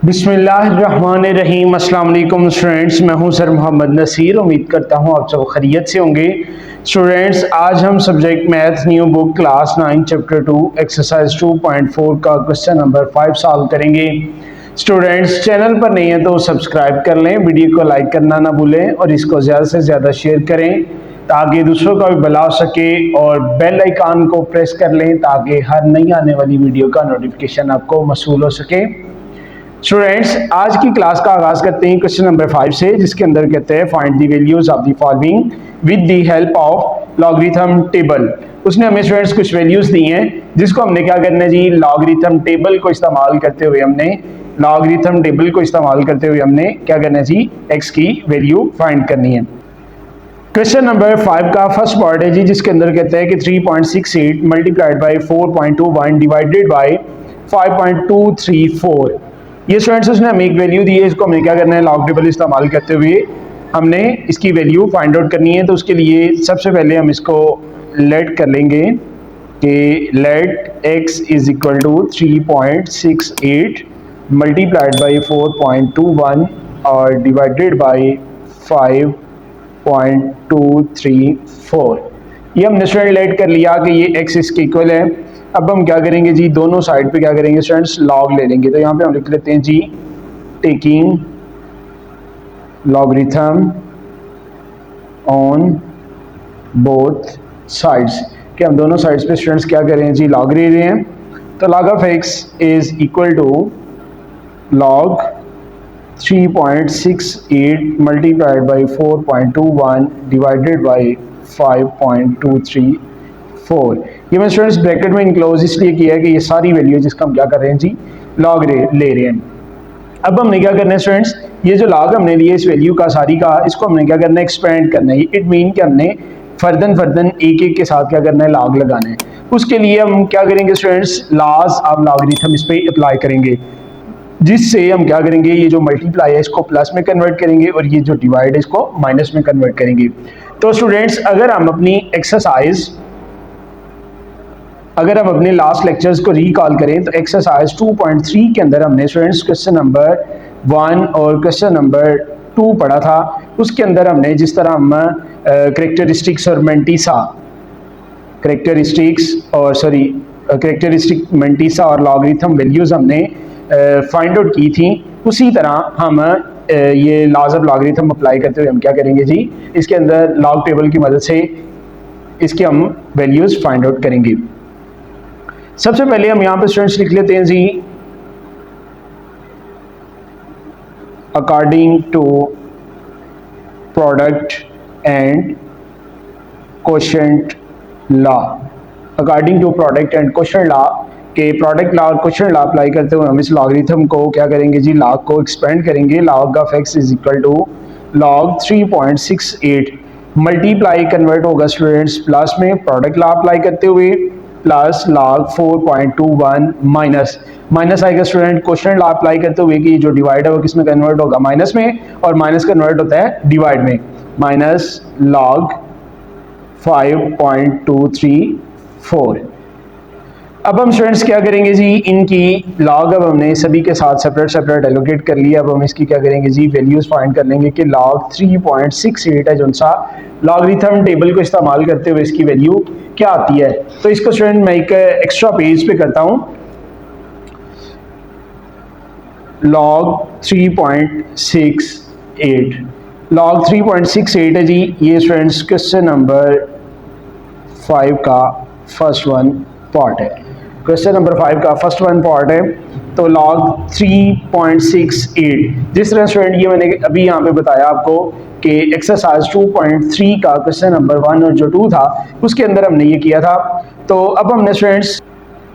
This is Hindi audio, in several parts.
बिस्मिल्लाहिर्रहमानिर्रहीम। अस्सलाम वालेकुम स्टूडेंट्स, मैं हूं सर मोहम्मद नसीर। उम्मीद करता हूं आप सब खैरियत से होंगे। स्टूडेंट्स, आज हम subject math new book class 9 chapter 2 exercise 2.4 का क्वेश्चन नंबर 5 सॉल्व करेंगे। स्टूडेंट्स, चैनल पर नहीं है तो सब्सक्राइब कर लें, वीडियो को लाइक करना ना भूलें और इसको ज़्यादा से ज़्यादा शेयर करें ताकि दूसरों का भी भला हो सके, और बेल आइकन को प्रेस कर लें ताकि हर नई आने वाली वीडियो का नोटिफिकेशन आपको मौसूल हो सके। स्टूडेंट्स, आज की क्लास का आगाज करते हैं क्वेश्चन नंबर 5 से, जिसके अंदर कहते हैं find the values of the following with the help of logarithm table. उसने हमें स्टूडेंट्स कुछ वैल्यूज दी हैं जिसको हमने क्या करना है जी, लॉगरिथम टेबल को इस्तेमाल करते हुए हमने क्या करना है जी, एक्स की वैल्यू फाइंड करनी है। क्वेश्चन नंबर 5 का फर्स्ट पार्ट है जी, जिसके अंदर कहते हैं कि 3.68 मल्टीप्लाइड बाई 4.21 डिवाइडेड बाई 5.234। ये स्टूडेंट्स उसने हमें एक वैल्यू दी है, इसको हमें क्या करना है, लॉग टेबल इस्तेमाल करते हुए हमने इसकी वैल्यू फाइंड आउट करनी है। तो उसके लिए सबसे पहले हम इसको लेट कर लेंगे कि let x is equal to 3.68 multiplied by 4.21 और डिवाइडेड बाई 5.234। ये हमने स्टूडेंट लेट कर लिया कि ये x इसके इक्वल है। अब हम क्या करेंगे जी, दोनों साइड पे क्या करेंगे स्टूडेंट्स, लॉग ले लेंगे। तो यहाँ पे हम लिख लेते हैं जी, taking logarithm on both sides, कि हम दोनों साइड्स पे स्टूडेंट्स क्या करें जी, लॉग ले रहे हैं। तो log of x is equal to log 3.68 multiplied by 4.21 divided by 5.234। ये मैं स्टूडेंट्स ब्रैकेट में इनक्लोज इसलिए किया है कि ये सारी वैल्यू जिसका हम क्या कर रहे हैं जी, लॉग ले रहे हैं। अब हमने क्या करना है स्टूडेंट्स, ये जो लॉग हमने लिए इस वैल्यू का सारी का, इसको हमने क्या करना है, एक्सपेंड करना है। इट मीन कि हमने फर्दन एक एक के साथ क्या करना है, लॉग लगाना है। उसके लिए हम क्या करेंगे स्टूडेंट्स, लॉज ऑफ लॉगरिथम इस पे अप्लाई करेंगे, जिससे हम क्या करेंगे, ये जो मल्टीप्लाई है इसको प्लस में कन्वर्ट करेंगे और ये जो डिवाइड है इसको माइनस में कन्वर्ट करेंगे। तो स्टूडेंट्स, अगर हम अपने लास्ट लेक्चर्स को रिकॉल करें तो एक्सरसाइज 2.3 के अंदर हमने स्टूडेंट्स क्वेश्चन नंबर 1 और क्वेश्चन नंबर 2 पढ़ा था। उसके अंदर हमने जिस तरह हम करेक्टरिस्टिक मेंटिसा और लॉगरिथम वैल्यूज हमने फाइंड आउट की थी, उसी तरह हम ये लॉज ऑफ लॉगरिथम अप्लाई करते हुए हम क्या करेंगे जी, इसके अंदर लॉग टेबल की मदद से इसके हम वैल्यूज फाइंड आउट करेंगे। सबसे पहले हम यहाँ पे स्टूडेंट्स लिख लेते हैं जी, according to product and quotient law. According to product and quotient law के प्रोडक्ट लॉ और कोशेंट लॉ अप्लाई करते हुए हम इस लॉगरिथम को क्या करेंगे जी, लॉग को एक्सपेंड करेंगे। Log of x is equal to log 3.68 multiply convert होगा स्टूडेंट्स प्लस में, प्रोडक्ट लॉ अप्लाई करते हुए प्लस लॉग 4.21 माइनस आएगा स्टूडेंट क्वोशिएंट लॉ अप्लाई करते हुए कि जो डिवाइड है वो किस में कन्वर्ट होगा, माइनस में, और माइनस कन्वर्ट होता है डिवाइड में, माइनस लॉग 5.234। अब हम स्टूडेंट्स क्या करेंगे जी, इनकी लॉग अब हमने सभी के साथ सेपरेट एलोकेट कर लिया। अब हम इसकी क्या करेंगे जी, वैल्यूज फाइंड कर लेंगे कि लॉग 3.68 है जो सा लॉगरिथम टेबल को इस्तेमाल करते हुए इसकी वैल्यू क्या आती है। तो इसको स्टूडेंट मैं एक एक्स्ट्रा पेज पे करता हूँ। लॉग 3.68 है जी, ये स्टूडेंट्स क्वेश्चन नंबर 5 का फर्स्ट वन पार्ट है। क्वेश्चन नंबर 5 का फर्स्ट वन पार्ट है। तो लॉग 3.68, जिस तरह स्टूडेंट ये मैंने अभी यहाँ पे बताया आपको कि एक्सरसाइज 2.3 का क्वेश्चन नंबर 1 और जो 2 था उसके अंदर हमने ये किया था। तो अब हमने स्टूडेंट्स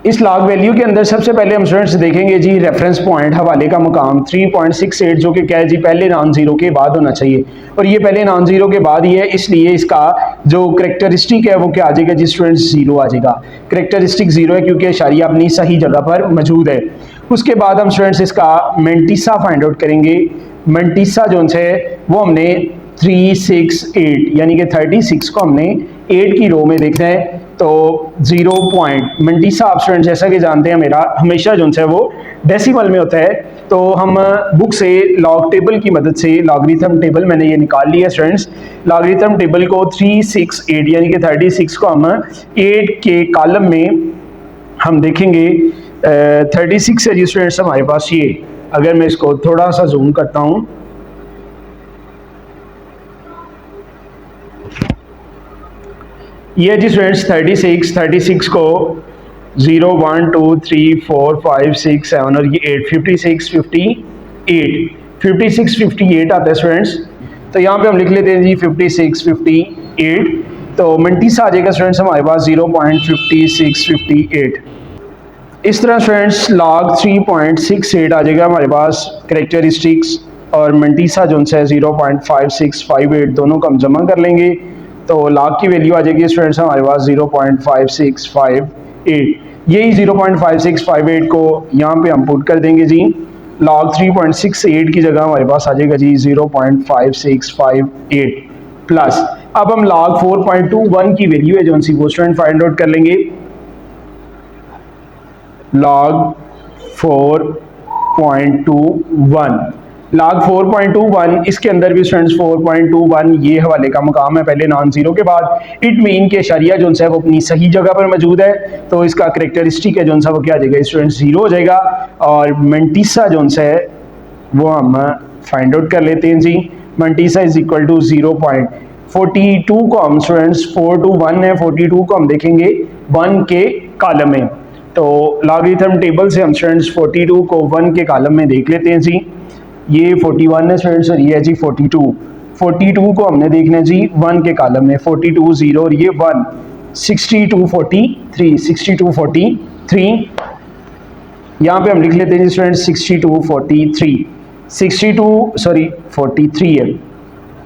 इस लॉग वैल्यू के अंदर सबसे पहले हम स्टूडेंट्स देखेंगे जी रेफरेंस पॉइंट, हवाले का मुकाम 3.68, जो कि क्या है जी, पहले नॉन जीरो के बाद होना चाहिए, और ये पहले नॉन जीरो के बाद ही है, इसलिए इसका जो करेक्टरिस्टिक है वो क्या आ जाएगा जी स्टूडेंट्स, जीरो आ जाएगा। करेक्टरिस्टिक जीरो है क्योंकि इशारिया अपनी सही जगह पर मौजूद है। उसके बाद हम स्टूडेंट्स इसका मेंटिसा फाइंड आउट करेंगे। मेंटिसा जो है वो हमने 368 यानी कि 36 को हमने 8 की रो में देखना है तो 0 पॉइंट मंटीसा आप स्टूडेंट जैसा कि जानते हैं मेरा हमेशा जो है वो डेसिमल में होता है। तो हम बुक से लॉग टेबल की मदद से लॉगरिथम टेबल मैंने ये निकाल लिया स्टूडेंट्स। लॉगरिथम टेबल को 368 यानी कि 36 को हम 8 के कॉलम में हम देखेंगे 36 है जी स्टूडेंट्स हमारे पास। ये अगर मैं इसको थोड़ा सा जूम करता हूँ, ये जी स्टूडेंट्स 36 को 0 1 2 3 4 5 6 7 और ये 8 56 58 आता है स्टूडेंट्स। तो यहाँ पे हम लिख लेते हैं जी 56 58। तो मंटीसा आ जाएगा स्टूडेंट्स हमारे पास 0.5658। इस तरह स्टूडेंट्स लॉग 3.68 आ जाएगा हमारे पास कैरेक्टरिस्टिक्स, और मंटीसा जो है 0.5658 दोनों को हम जमा कर लेंगे तो लॉग की वैल्यू आ जाएगी स्टूडेंट्स हमारे पास 0.5658। यही 0.5658 को यहाँ पे हम पुट कर देंगे जी। लॉग 3.68 की जगह हमारे पास आ जाएगा जी 0.5658 प्लस। अब हम लॉग 4.21 की वैल्यू है जो सी वो स्टूडेंट फाइंड आउट कर लेंगे। लॉग 4.21 लॉग 4.21 इसके अंदर भी स्टूडेंट्स 4.21 ये हवाले का मकाम है पहले नॉन जीरो के बाद। इट मीन के शरिया जो है वो अपनी सही जगह पर मौजूद है, तो इसका करेक्टरिस्टिक है जो सा वो क्या आ जाएगा स्टूडेंट्स 0 हो जाएगा। और मंटीसा जो है वो हम फाइंड आउट कर लेते हैं जी। मंटीसा इज इक्वल टू 0.42 को हम स्टूडेंट्स 421 है, 42 को हम देखेंगे 1 के कॉलम में। तो लॉगरिथम टेबल से हम स्टूडेंट्स 42 को 1 के कॉलम में देख लेते हैं जी। ये 41 है स्टूडेंट्स और ये है जी 42 को हमने देखना है जी 1 के कॉलम में। 42 0 और ये 1 62 43 यहाँ पे हम लिख लेते हैं जी स्टूडेंट्स 43 है।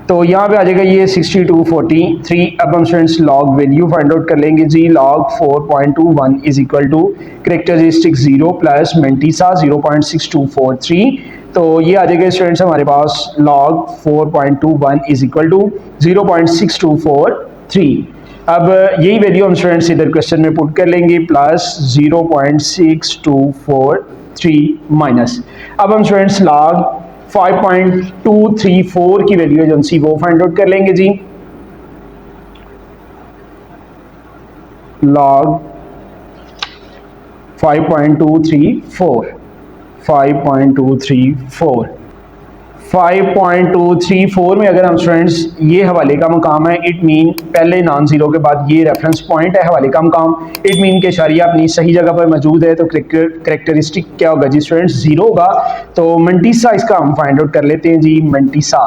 तो यहाँ पे आ जाएगा ये 6243। अब हम students log value find out कर लेंगे जी। Log 4.21 is equal to characteristic 0 plus mantissa 0.6243। तो ये आ जाएगा स्टूडेंट्स हमारे पास लॉग 4.21 इज इक्वल टू 0.6243। अब यही वैल्यू हम स्टूडेंट्स इधर क्वेश्चन में पुट कर लेंगे प्लस 0.6243 माइनस। अब हम स्टूडेंट्स लॉग 5.234 की वैल्यू जो सी वो फाइंड आउट कर लेंगे जी। लॉग 5.234 में अगर हम स्टूडेंट्स ये हवाले का मकाम है, इट मीन पहले नॉन जीरो के बाद ये रेफरेंस पॉइंट है हवाले का मकाम, इट मीन के शरिया अपनी सही जगह पर मौजूद है। तो करेक्टरिस्टिक क्या होगा जी स्टूडेंट्स 0 होगा। तो मंटीसा इसका हम फाइंड आउट कर लेते हैं जी। मंटीसा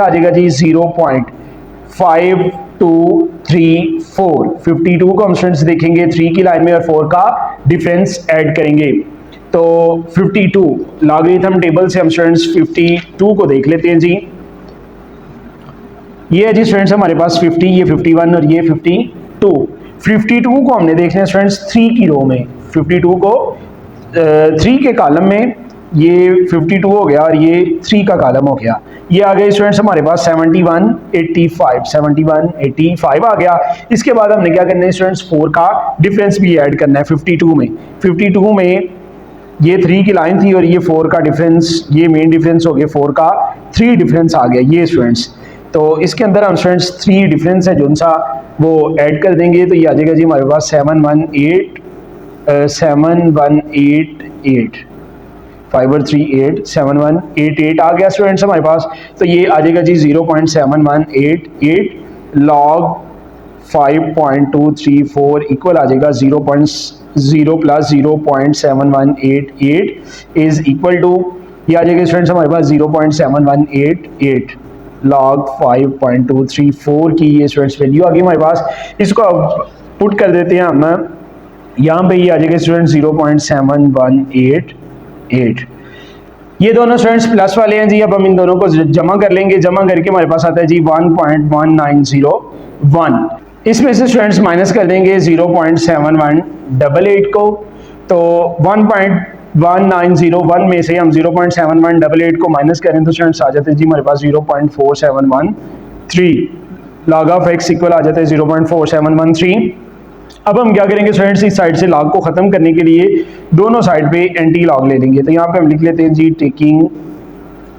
आ जाएगा जी 0.5234। 52 को हम स्टूडेंट्स देखेंगे 3 की लाइन में और 4 का डिफरेंस ऐड करेंगे तो 52। लॉगरिथम टेबल से हम स्टूडेंट्स 52 को देख लेते हैं जी। ये है जी स्टूडेंट्स हमारे पास 50, ये 51 और ये 52। 52 को हमने देखना है स्टूडेंट्स 3 की रो में। 52 को 3 के कॉलम में ये 52 हो गया और ये 3 का कॉलम हो गया। ये आ गए स्टूडेंट्स हमारे पास 71 85 आ गया। इसके बाद हमने क्या करना है स्टूडेंट्स 4 का डिफरेंस भी ऐड करना है 52 में। ये 3 की लाइन थी और ये 4 का डिफरेंस, ये मेन डिफरेंस हो गया 4 का 3 डिफरेंस आ गया ये स्टूडेंट्स। तो इसके अंदर हम स्टूडेंट्स 3 डिफरेंस है जो सा वो ऐड कर देंगे तो ये आ जाएगा जी हमारे पास 7188 7188 आ गया स्टूडेंट्स हमारे पास। तो ये आ जाएगा जी 0.7188 लॉग 5.234 इक्वल आ जाएगा 0 प्लस 0.7188 इज इक्वल टू, ये आ जाएगा स्टूडेंट्स हमारे पास 0.7188 लॉग 5.234 की ये स्टूडेंट्स वैल्यू आ गई हमारे पास। इसको अब पुट कर देते हैं हम यहाँ पे, ये आ जाएगा स्टूडेंट्स 0.7188। ये दोनों स्टूडेंट्स प्लस वाले हैं जी। अब हम इन दोनों को जमा कर लेंगे। जमा करके हमारे पास आता है जी 1.1901। इसमें से स्टूडेंट्स माइनस कर देंगे 0.7188 को। तो 1.1901 में से हम 0.7188 को माइनस करें तो स्टूडेंट्स आ जाते हैं जी हमारे पास 0.4713। log ऑफ x इक्वल आ जाता है 0.4713। अब हम क्या करेंगे स्टूडेंट्स, इस साइड से log को ख़त्म करने के लिए दोनों साइड पे एंटी लॉग ले लेंगे। तो यहाँ पे हम लिख लेते हैं जी taking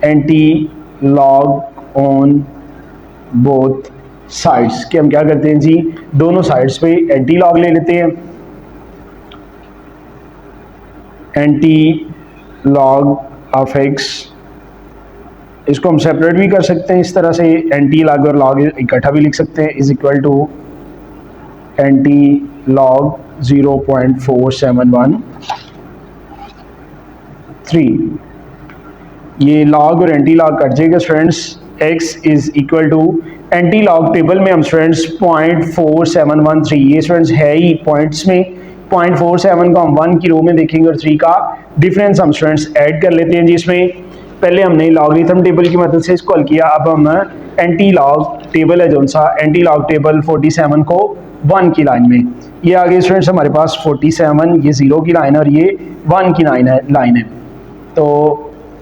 anti log on both sides, कि हम क्या करते हैं जी दोनों साइड्स पे एंटी लॉग ले लेते हैं। एंटी लॉग ऑफ x, इसको हम सेपरेट भी कर सकते हैं इस तरह से, एंटी लॉग और लॉग इकट्ठा भी लिख सकते हैं, is equal to anti log 0.4713। ये लॉग और एंटी लॉग कट जाएगा students. x is equal to anti log table में हम स्टूडेंट्स 0.4713, ये स्टूडेंट्स है ही पॉइंट्स में, 0.47 को हम 1 की रो में देखेंगे और 3 का डिफरेंस हम स्टूडेंट्स ऐड कर लेते हैं जिसमें पहले हमने लॉगरिथम टेबल की मदद से इसको हल किया। अब हम एंटी लॉग टेबल है जो सा एंटी लॉग टेबल 47 को 1 की लाइन में, ये आगे स्टूडेंट्स हमारे पास 47 ये 0 की लाइन है और ये 1 की लाइन है। तो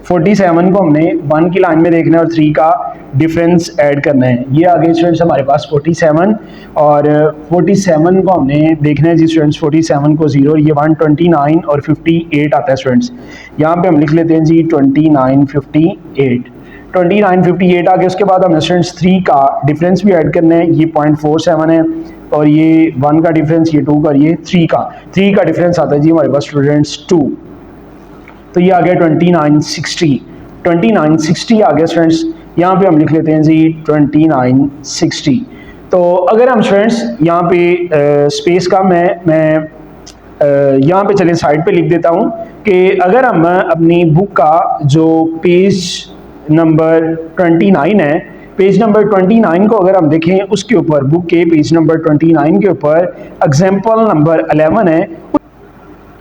47 को हमने 1 की लाइन में देखना है और 3 का डिफरेंस ऐड करना है। ये आगे स्टूडेंट्स हमारे पास 47 और 47 को हमने देखना है जी स्टूडेंट्स, 47 को 0, ये 129 और 58 आता है स्टूडेंट्स। यहाँ पे हम लिख लेते हैं जी 2958 आगे। उसके बाद हमें स्टूडेंट्स 3 का डिफरेंस भी ऐड करना है, ये 0.47 है और ये 1 का डिफरेंस, ये 2 का और ये 3 का डिफरेंस आता है जी हमारे पास स्टूडेंट्स 2। तो ये आ गया 2960 आ गया स्टूडेंट्स। यहाँ पे हम लिख लेते हैं जी 2960। तो अगर हम स्टूडेंट्स यहाँ पे स्पेस का मैं यहाँ पे चले साइड पे लिख देता हूँ कि अगर हम अपनी बुक का जो पेज नंबर 29 है, पेज नंबर 29 को अगर हम देखें, उसके ऊपर बुक के पेज नंबर 29 के ऊपर एग्जाम्पल नंबर 11 है,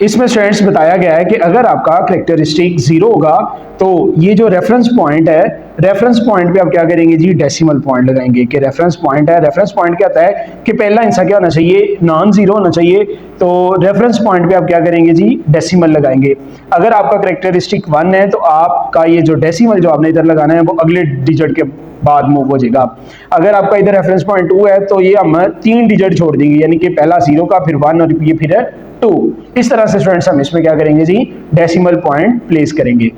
इसमें स्टूडेंट्स बताया गया है कि अगर आपका कैरेक्टरिस्टिक 0 होगा तो ये जो रेफरेंस पॉइंट है, रेफरेंस पॉइंट पे आप क्या करेंगे जी डेसिमल पॉइंट लगाएंगे। कि रेफरेंस पॉइंट है, रेफरेंस पॉइंट क्या होता है कि पहला हिस्सा क्या होना चाहिए, नॉन जीरो होना चाहिए। तो रेफरेंस पॉइंट पे आप क्या करेंगे जी डेसिमल लगाएंगे। अगर आपका कैरेक्टरिस्टिक 1 है तो आपका ये जो डेसिमल जो आपने इधर लगाना है वो अगले डिजिट के बाद मूव हो जाएगा। अगर आपका इधर रेफरेंस पॉइंट 2 है तो ये हम 3 डिजिट छोड़ देंगे, यानी कि पहला 0 का, फिर 1 और ये फिर 2। इस तरह से स्टूडेंट्स हम इसमें क्या करेंगे जी डेसिमल पॉइंट प्लेस करेंगे।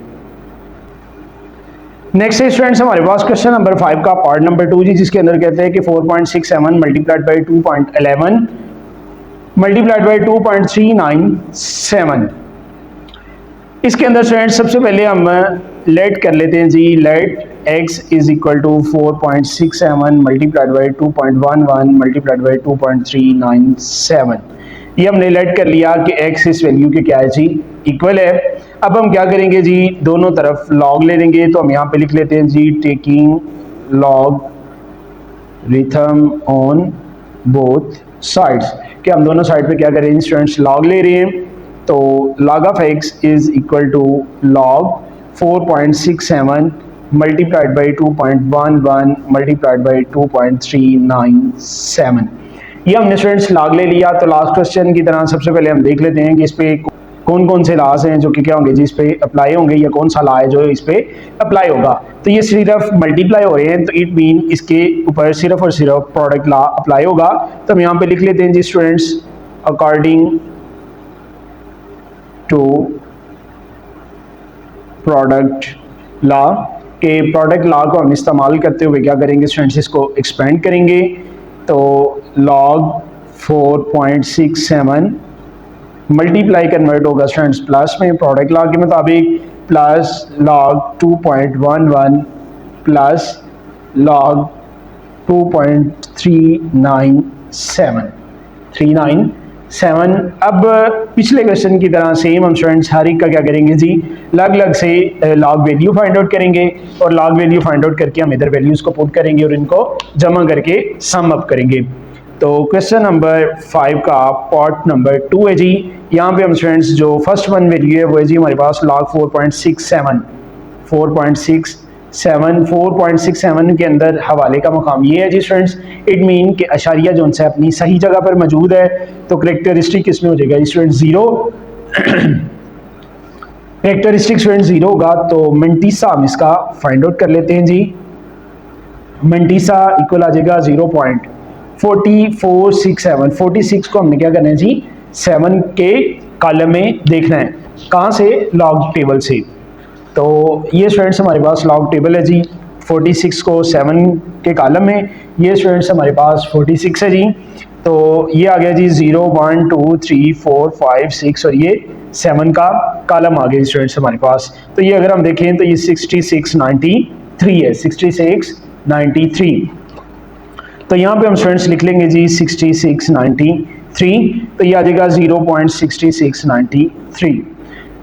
नेक्स्ट है स्टूडेंट्स हमारे पास क्वेश्चन नंबर 5 का पार्ट नंबर 2 जी, जिसके अंदर कहते हैं कि 4.67 मल्टीप्लाइड बाई 2.11 मल्टीप्लाइड बाई 2.397। इसके अंदर स्टूडेंट्स सबसे पहले हम लेट कर लेते हैं जी, let x is equal to 4.67 multiplied by 2.11 multiplied by 2.397। ये हमने लेट कर लिया कि x इस वैल्यू के क्या है जी इक्वल है। अब हम क्या करेंगे जी दोनों तरफ लॉग ले लेंगे। तो हम यहाँ पे लिख लेते हैं जी taking logarithm on both sides, कि हम दोनों साइड पे क्या करेंगे स्टूडेंट्स लॉग ले रहे हैं। तो log of x is equal to log 4.67 multiplied by 2.11 multiplied by 2.397। ये हमने स्टूडेंट्स log ले लिया। तो लास्ट क्वेश्चन की तरह सबसे पहले हम देख लेते हैं कि इस पे कौन कौन से लॉज हैं जो कि क्या होंगे जी इस पे अप्लाई होंगे, या कौन सा लॉ है जो इस पे अप्लाई होगा। तो ये सिर्फ मल्टीप्लाई हो रहे हैं, तो इट मीन इसके ऊपर सिर्फ और सिर्फ प्रोडक्ट लॉ अप्लाई होगा। तो हम यहाँ पे लिख लेते हैं जी students according to product law, के प्रोडक्ट लॉ को हम इस्तेमाल करते हुए क्या करेंगे स्टूडेंट्स इसको एक्सपेंड करेंगे। तो log 4.67 मल्टीप्लाई कन्वर्ट होगा स्टूडेंट्स प्लस में प्रोडक्ट लॉ के मुताबिक, प्लस log 2.11 प्लस log 2.397। अब पिछले क्वेश्चन की तरह सेम हम स्टूडेंट्स हर एक का क्या करेंगे जी अलग अलग से log वैल्यू फाइंड आउट करेंगे, और log वैल्यू फाइंड आउट करके हम इधर वैल्यूज को पुट करेंगे और इनको जमा करके सम अप करेंगे। तो क्वेश्चन नंबर 5 का पार्ट नंबर 2 है जी। यहाँ पे हम स्टूडेंट्स जो फर्स्ट वन वैल्यू है वो है जी हमारे पास log 4.67 के अंदर हवाले का मकाम ये है जी स्टूडेंट्स। इट मीन कि अशारिया जो उनसे अपनी सही जगह पर मौजूद है, तो करेक्टरिस्टिक इसमें हो जाएगा स्टूडेंट 0। करेक्टरिस्टिक स्टूडेंट 0 होगा तो मिंटीसा हम इसका फाइंड आउट कर लेते हैं जी। मंटीसा इक्वल आ जाएगा 0.4467। 46 को हमने क्या करना है जी 7 के कॉलम में देखना है, कहाँ से, लॉग टेबल से। तो ये स्टूडेंट्स हमारे पास लॉग टेबल है जी, 46 को 7 के कॉलम में, ये स्टूडेंट्स हमारे पास 46 है जी। तो ये आ गया जी 0 1 2 3 4 5 6 और ये 7 का कॉलम आ गया स्टूडेंट्स हमारे पास। तो ये अगर हम देखें तो ये 6693 है, 6693। तो यहाँ पे हम स्टूडेंट्स लिख लेंगे जी 6693, तो ये आ जाएगा 0.6693।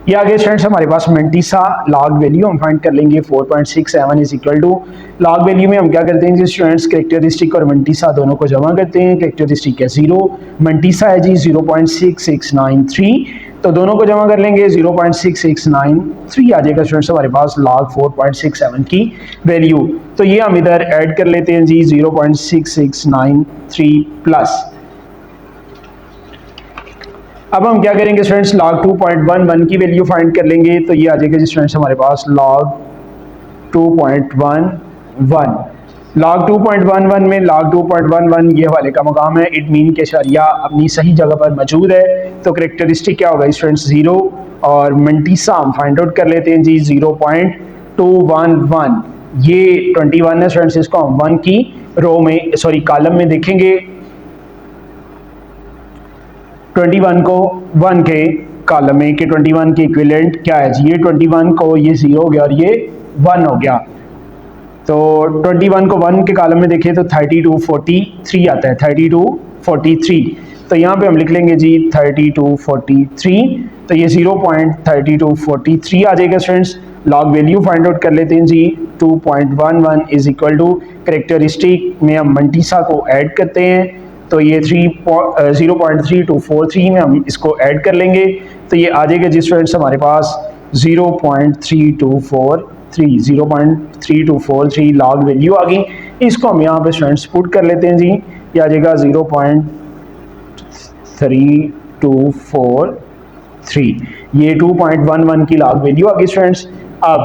ये आगे स्टूडेंट्स हमारे पास मंटीसा लॉग वैल्यू हम फाइंड कर लेंगे 4.67 is equal to, log value में हम क्या करते हैं जी स्टूडेंट्स, कैरेक्टरिस्टिक और मंटीसा दोनों को जमा करते हैं। कैरेक्टरिस्टिक है 0, मंटीसा है जी 0.6693, तो दोनों को जमा कर लेंगे 0.6693 आ जाएगा स्टूडेंट्स हमारे पास लॉग 4.67 की वैल्यू। तो ये हम इधर ऐड कर लेते हैं जी 0.6693 प्लस। अब हम क्या करेंगे स्टूडेंट्स, log 2.11 की वैल्यू फाइंड कर लेंगे। तो ये आ जाएगा जी स्टूडेंट्स हमारे पास log 2.11। log 2.11 में log 2.11 ये वाले का मकाम है, इट मीन के शरिया अपनी सही जगह पर मौजूद है। तो करेक्टरिस्टिक क्या होगा स्टूडेंट्स 0, और मंटीसा हम फाइंड आउट कर लेते हैं जी 0.211। ये 21 है स्टूडेंट्स, इसको हम 1 की रो में सॉरी कॉलम में देखेंगे। 21 को 1 के कॉलम में कि 21 के इक्विवेलेंट क्या है जी, ये 21 को ये 0 हो गया और ये 1 हो गया। तो 21 को 1 के कॉलम में देखें तो 3243 आता है, 3243। तो यहाँ पे हम लिख लेंगे जी 3243, तो ये 0.3243 आ जाएगा students. Log value find out कर लेते हैं जी 2.11 इज इक्वल टू, करेक्टरिस्टिक में हम मंटीसा को ऐड करते हैं, तो ये 0.3243 में हम इसको ऐड कर लेंगे। तो ये आ जाएगा जी स्टूडेंट्स हमारे पास 0.3243 लॉग वैल्यू आ गई। इसको हम यहाँ पे स्टूडेंट्स पुट कर लेते हैं जी, ये आ जाएगा 0.3243, ये 2.11 की लॉग वैल्यू आ गई स्टूडेंट्स। अब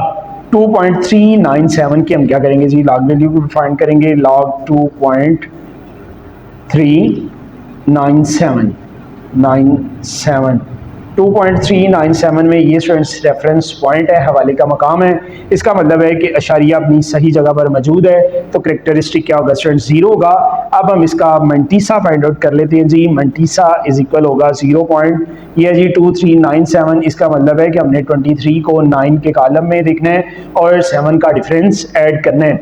2.397 की हम क्या करेंगे जी, लॉग वैल्यू को फाइंड करेंगे। लॉग 2.397 में ये स्टूडेंट्स रेफरेंस पॉइंट है, हवाले का मकाम है। इसका मतलब है कि अशारिया अपनी सही जगह पर मौजूद है। तो करेक्टरिस्टिक क्या होगा स्टूडेंट्स 0 होगा। अब हम इसका मंटीसा फाइंड आउट कर लेते हैं जी, मंटीसा इज इक्वल होगा 0.2397। इसका मतलब है कि हमने 23 को 9 के कॉलम में देखना है और 7 का डिफरेंस ऐड करना है।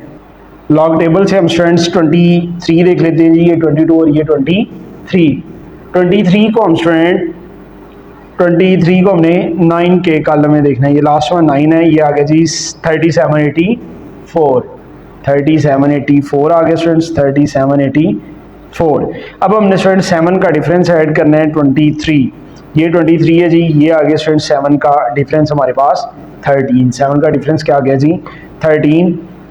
लॉग टेबल से हम स्टूडेंट्स 23 देख लेते हैं जी, ये 22 और ये 23। 23 को हम स्टूडेंट 23 को हमने 9 के कॉलम में देखना है, ये लास्ट वन 9 है। ये आ गया जी 3784 आ गया स्टूडेंट्स, 3784। अब हमने स्टूडेंट 7 का डिफरेंस ऐड करना है 23, ये 23 है जी, ये आ गया स्टूडेंट 7 का डिफरेंस हमारे पास 13। 7 का डिफरेंस क्या आ गया जी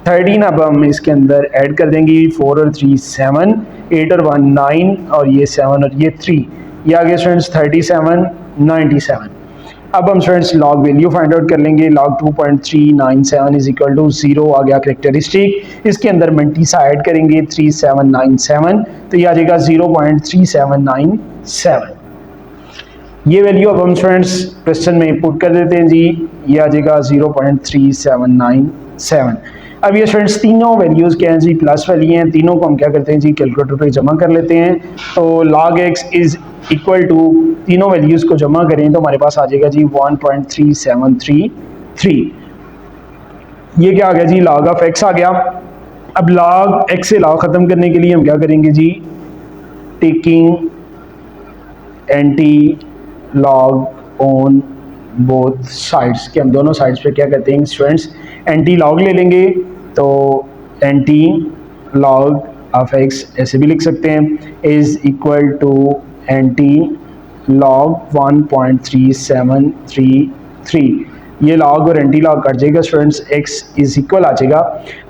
13। अब हम इसके अंदर ऐड कर देंगे 4 और 3 7, 8 और 1 9 और ये 7 और ये 3, ये आ गया स्टूडेंट्स 3797। अब हम students log value find out कर लेंगे। लॉग 2.397 इज इक्वल टू 0 आ गया करेक्टरिस्टिक, इसके अंदर मंटीसा ऐड करेंगे 3797, तो ये आ जाएगा 0.3797। ये वैल्यू अब हम स्टूडेंट्स क्वेश्चन में पुट कर देते हैं जी, ये आ जाएगा 0.3797। अब ये स्टूडेंट्स तीनों वैल्यूज़ क्या हैं जी, प्लस वाली हैं, तीनों को हम क्या करते हैं जी कैलकुलेटर पे जमा कर लेते हैं। तो log x is equal to, तीनों वैल्यूज़ को जमा करें तो हमारे पास आ जाएगा जी 1.3733। ये क्या आ गया जी log ऑफ x आ गया। अब log x से log ख़त्म करने के लिए हम क्या करेंगे जी, taking anti log on both sides, कि हम दोनों साइड्स पे क्या करते हैं स्टूडेंट्स एंटी लॉग ले लेंगे। तो एंटी लॉग ऑफ x ऐसे भी लिख सकते हैं, is equal to anti log 1.3733। ये लॉग और एंटी लॉग कट जाएगा स्टूडेंट्स, x इज इक्वल आ जाएगा।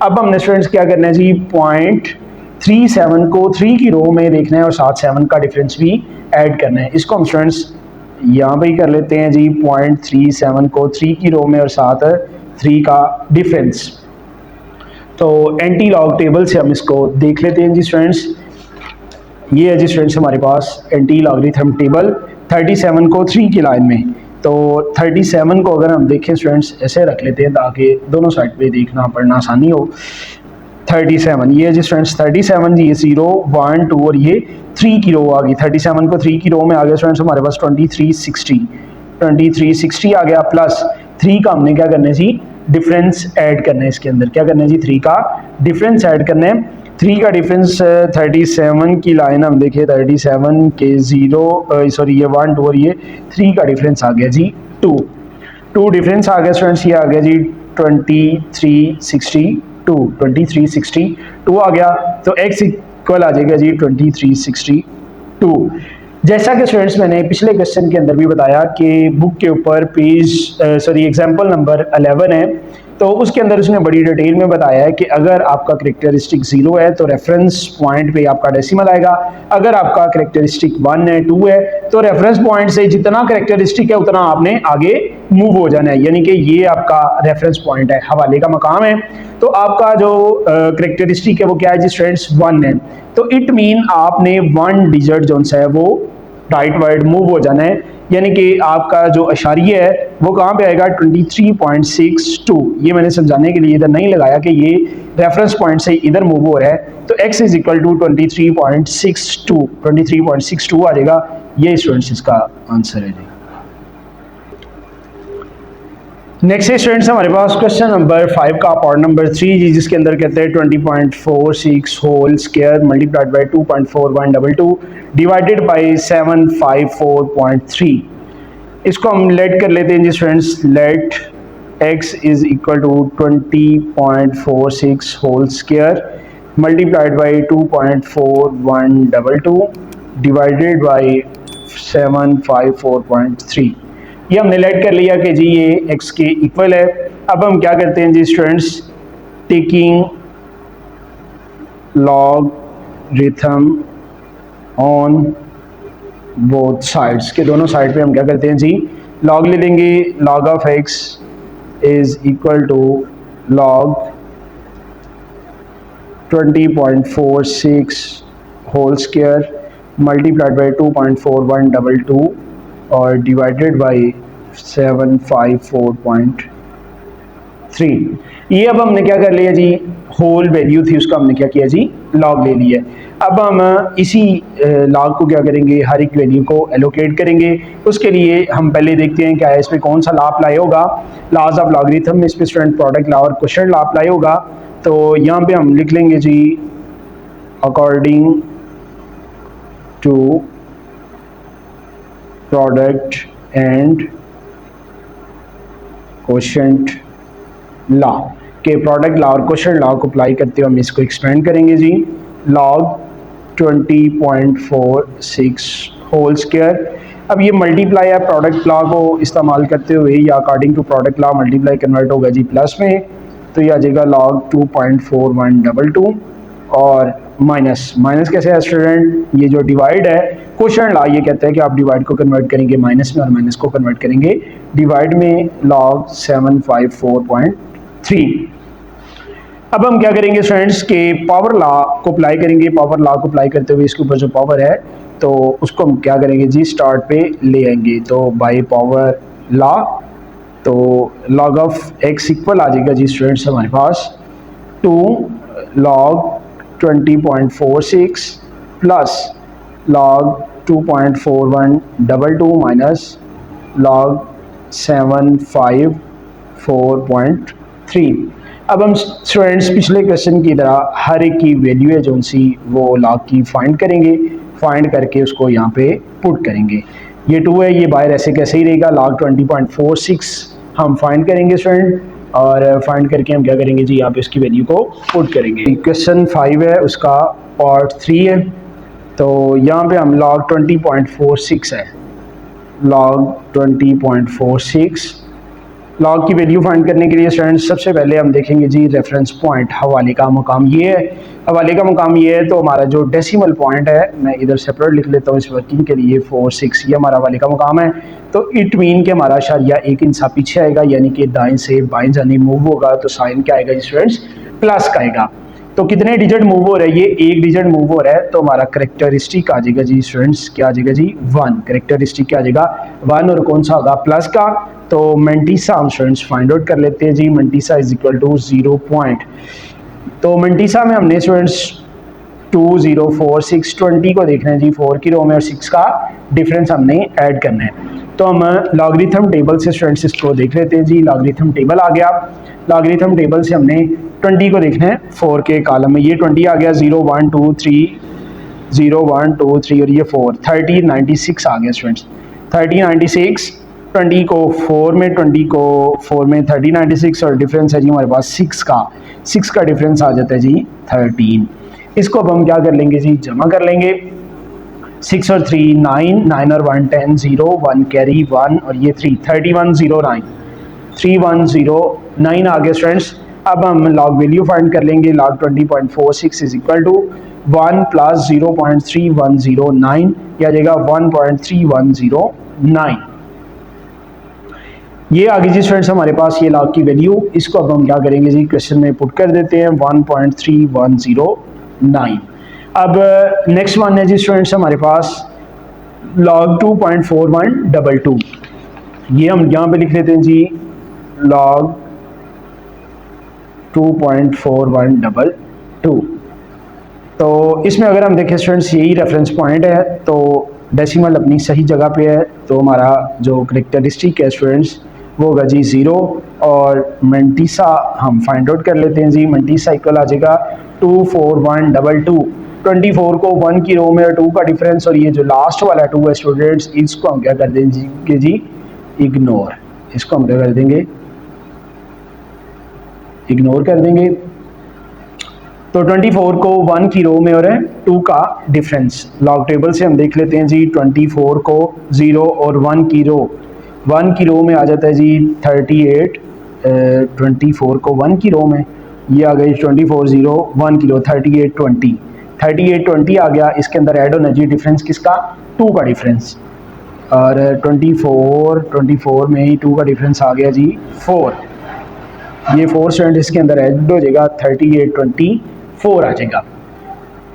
अब हमने स्टूडेंट्स क्या करना है जी 0.37 को 3 की रो में देखना है और साथ 7 का डिफरेंस भी ऐड करना है। इसको हम स्टूडेंट्स यहाँ पे ही कर लेते हैं जी 0.37 को 3 की रो में और साथ 3 का डिफरेंस। तो एंटी लॉग टेबल से हम इसको देख लेते हैं जी स्टूडेंट्स। ये है जी स्टूडेंट्स हमारे पास एंटी लॉगरिथम टेबल 37 को 3 की लाइन में। तो 37 को अगर हम देखें स्टूडेंट्स ऐसे रख लेते हैं ताकि दोनों साइड पे देखना पढ़ना आसानी हो। 37 ये जी स्टूडेंट्स 37 ये 0 1 2 और ये 3 की रो आ गई। 37 को 3 की रो में आ गया स्टूडेंट्स हमारे पास 2360 आ गया, प्लस 3 का हमने क्या करना है जी डिफरेंस ऐड करना है इसके अंदर। क्या करना है जी 3 का डिफरेंस ऐड करना है। 3 का डिफरेंस 37 की लाइन हम देखिए 37 के 0 सॉरी ये 1 2 और ये 3 का डिफरेंस आ गया जी 2 डिफरेंस आ गया स्टूडेंट्स। ये आ गया जी 2362 आ गया। तो x इक्वल आ जाएगा जी 2362। जैसा कि स्टूडेंट्स मैंने पिछले क्वेश्चन के अंदर भी बताया कि बुक के ऊपर एग्जाम्पल नंबर 11 है, तो उसके अंदर उसने बड़ी डिटेल में बताया है कि अगर आपका करेक्टरिस्टिक 0 है तो रेफरेंस पॉइंट पे आपका डेसिमल आएगा, अगर आपका करेक्टरिस्टिक 1 है 2 है तो रेफरेंस पॉइंट से जितना करेक्टरिस्टिक है उतना आपने आगे मूव हो जाना है, यानी कि ये आपका रेफरेंस पॉइंट है, हवाले का मकाम है। तो आपका जो करेक्टरिस्टिक है वो क्या है जी स्टूडेंट्स 1 है, तो इट मीन आपने 1 डिजिट जो है वो राइट वर्ड मूव हो जाना है, यानी कि आपका जो अशारिया है वो कहाँ पे आएगा 23.62। ये मैंने समझाने के लिए इधर नहीं लगाया कि ये रेफरेंस पॉइंट से इधर मूव हो रहा है, तो x इज इक्वल टू 23.62 आ जाएगा। ये स्टूडेंट्स इसका आंसर है जी। नेक्स्ट है स्टूडेंट्स हमारे पास क्वेश्चन नंबर 5 का पार्ट नंबर 3 जी, जिसके अंदर कहते हैं 20.46 whole square multiplied by 2.4122 divided by 754.3। इसको हम लेट कर लेते हैं जी students. Let x is equal to 20.46 whole square multiplied by 2.4122 divided by 754.3। ये हमने लेट कर लिया कि जी ये x के इक्वल है। अब हम क्या करते हैं जी students, taking logarithm on both sides, के दोनों साइड पे हम क्या करते हैं जी लॉग ले लेंगे। Log of x is equal to log 20.46 whole square multiplied by 2.4122 और डिवाइडेड बाय 754.3। ये अब हमने क्या कर लिया जी, होल वैल्यू थी उसका हमने क्या किया जी लॉग ले लिया। अब हम इसी लॉग को क्या करेंगे, हर एक वैल्यू को एलोकेट करेंगे। उसके लिए हम पहले देखते हैं क्या है इसमें कौन सा लॉ अप्लाई होगा। लॉज ऑफ लॉगरिथम में इस पे स्टूडेंट प्रोडक्ट लॉ और क्वोशिएंट लॉ अप्लाई होगा। तो यहाँ पे हम लिख लेंगे जी according to product and quotient law, के प्रोडक्ट लॉ और क्वोशिएंट लॉ को अप्लाई करते हुए हम इसको एक्सपेंड करेंगे जी। लॉग 20.46 होल स्क्वायर, अब ये मल्टीप्लाई है प्रोडक्ट लॉ को इस्तेमाल करते हुए या according to product law multiply convert होगा जी प्लस में, तो ये आ जाएगा लॉग 2.4122 और माइनस कैसे है स्टूडेंट, ये जो डिवाइड है क्वोशिएंट लॉ ये कहता है कि आप डिवाइड को कन्वर्ट करेंगे माइनस में और माइनस को कन्वर्ट करेंगे डिवाइड में, लॉग 754.3। अब हम क्या करेंगे स्टूडेंट्स के पावर लॉ को अप्लाई करेंगे। पावर लॉ को अप्लाई करते हुए इसके ऊपर जो पावर है तो उसको हम क्या करेंगे जी स्टार्ट पे ले आएंगे। तो बाय पावर लॉ तो लॉग ऑफ x इक्वल आ जाएगा जी स्टूडेंट्स हमारे पास 2 log 20.46 plus log 2.4122 minus log 754.3। अब हम स्टूडेंट्स पिछले क्वेश्चन की तरह हर एक की वैल्यू है जो सी वो लॉग की फाइंड करेंगे, फाइंड करके उसको यहाँ पे पुट करेंगे। ये 2 है, ये बाहर ऐसे कैसे ही रहेगा। लॉग 20.46 हम फाइंड करेंगे स्टूडेंट, और फाइंड करके हम क्या करेंगे जी यहाँ पे इसकी वैल्यू को पुट करेंगे। क्वेश्चन 5 है उसका पार्ट 3 है, तो यहाँ पे हम लॉग 20.46 है, लॉग 20.46 लॉग की वैल्यू फाइंड करने के लिए स्टूडेंट्स सबसे पहले हम देखेंगे जी रेफरेंस पॉइंट, हवाले का मुकाम ये है। हवाले का मुकाम ये है तो हमारा जो डेसिमल पॉइंट है मैं इधर सेपरेट लिख लेता हूँ इस वर्किंग के लिए 46, ये हमारा हवाले का मुकाम है। तो इट मीन के हमारा इशारिया 1 इंचा पीछे आएगा, यानी कि दाएं से बाएं जानिब मूव होगा तो साइन क्या आएगा जी स्टूडेंट्स प्लस का आएगा। तो कितने डिजिट मूव हो रहे हैं, ये एक डिजिट मूव हो रहा है, तो हमारा करेक्टरिस्टिक आ जाएगा जी स्टूडेंट्स, क्या आ जाएगा जी 1। करेक्टरिस्टिक क्या आ जाएगा 1, और कौन सा होगा प्लस का। तो मंटीसा हम स्टूडेंट्स फाइंड आउट कर लेते हैं जी। मंटीसा इज इक्वल टू 0 पॉइंट, तो मंटीसा में हमने स्टूडेंट्स 2 0 4 6 20 को देखना है जी, 4 की रो में और 6 का डिफरेंस हमने ऐड करना है। तो हम लॉगरिथम टेबल से स्टूडेंट्स इसको देख लेते हैं जी। लॉगरिथम टेबल आ गया, लॉगरिथम टेबल से हमने 20 को देखना है 4 के कॉलम में, ये 20 आ गया, 0 1 2 3 0 1 2 3 और ये 4 30 96 आ गया स्टूडेंट्स। 30 96 20 को 4 में 20 को 4 में 30 96 और डिफरेंस है जी हमारे पास 6 का डिफरेंस आ जाता है जी 13। इसको अब हम क्या कर लेंगे जी, जमा कर लेंगे। 6 और 3 9, 9 और 1 10, 0 1 कैरी 1 और ये 3 31 0 9 31 0 9 आ गया स्टूडेंट्स। अब हम लॉग वैल्यू फाइंड कर लेंगे। Log 20.46 is equal to 1 plus 0.3109, यह आ जाएगा 1.3109। ये आ गई जी स्टूडेंट्स हमारे पास ये लॉग की वैल्यू। इसको अब हम क्या करेंगे जी, क्वेश्चन में पुट कर देते हैं 1.3109। अब नेक्स्ट वन है जी स्टूडेंट्स हमारे पास लॉग 2.4122। ये हम यहाँ पे लिख लेते हैं जी लॉग 2.4122। तो इसमें अगर हम देखें स्टूडेंट्स यही रेफरेंस पॉइंट है, तो डेसिमल अपनी सही जगह पे है, तो हमारा जो करेक्टरिस्टिक है स्टूडेंट्स वो होगा जी 0, और मंटीसा हम फाइंड आउट कर लेते हैं जी। मंटीसा इक्वल आ जाएगा 24122। 24 को 1 की रो में और 2 का डिफरेंस, और ये जो लास्ट वाला 2 है स्टूडेंट्स इसको हम क्या कर देंगे जी इग्नोर, इसको हम क्या कर देंगे इग्नोर कर देंगे। तो 24 को 1 की रो में और 2 का डिफरेंस, लॉग टेबल से हम देख लेते हैं जी। 24 को 0 और 1 की रो में आ जाता है जी 38। 24 को 1 की रो में ये आ गई 24 0 1 की रो 38 20 आ गया। इसके अंदर ऐड होना जी डिफरेंस किसका 2 का डिफरेंस, और 24 में ही 2 का डिफरेंस आ गया जी 4। ये 4 स्टूडेंट इसके अंदर ऐड हो जाएगा 38 24 आ जाएगा।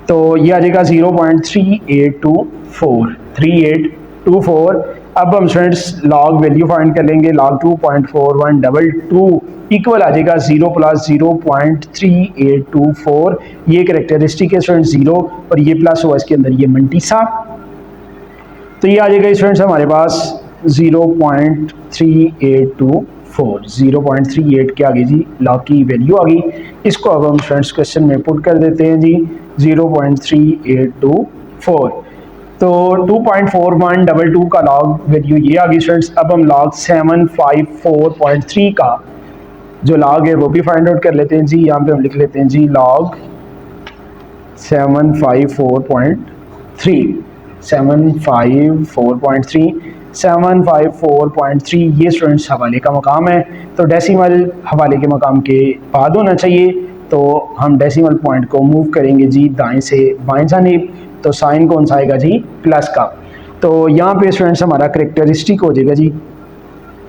तो ये आ जाएगा 0.3824। अब हम स्टूडेंट्स लॉग वैल्यू फाइंड कर लेंगे। लॉग 2.4122 इक्वल आ जाएगा 0 प्लस 0.3824। ये करेक्टरिस्टिक है स्टूडेंट्स 0, और ये प्लस हुआ इसके अंदर ये मंटीसा, तो ये आ जाएगा स्टूडेंट्स हमारे पास 0.3824। 0.38 के आगे जी लॉग की वैल्यू आ गई। इसको अब हम स्टूडेंट्स क्वेश्चन में पुट कर देते हैं जी 0.3824। तो 2.4122 का लॉग वैल्यू ये आ गई स्टूडेंट्स। अब हम लॉग 754.3 का जो लॉग है वो भी फाइंड आउट कर लेते हैं जी। यहाँ पे हम लिख लेते हैं जी लॉग 754.3 ये स्टूडेंट्स हवाले का मकाम है, तो डेसिमल हवाले के मकाम के बाद होना चाहिए। तो हम डेसिमल पॉइंट को मूव करेंगे जी दाएं से बाएं जानिब, तो साइन कौन सा आएगा जी प्लस का। तो यहाँ पे स्टूडेंट्स हमारा करेक्टरिस्टिक हो जाएगा जी,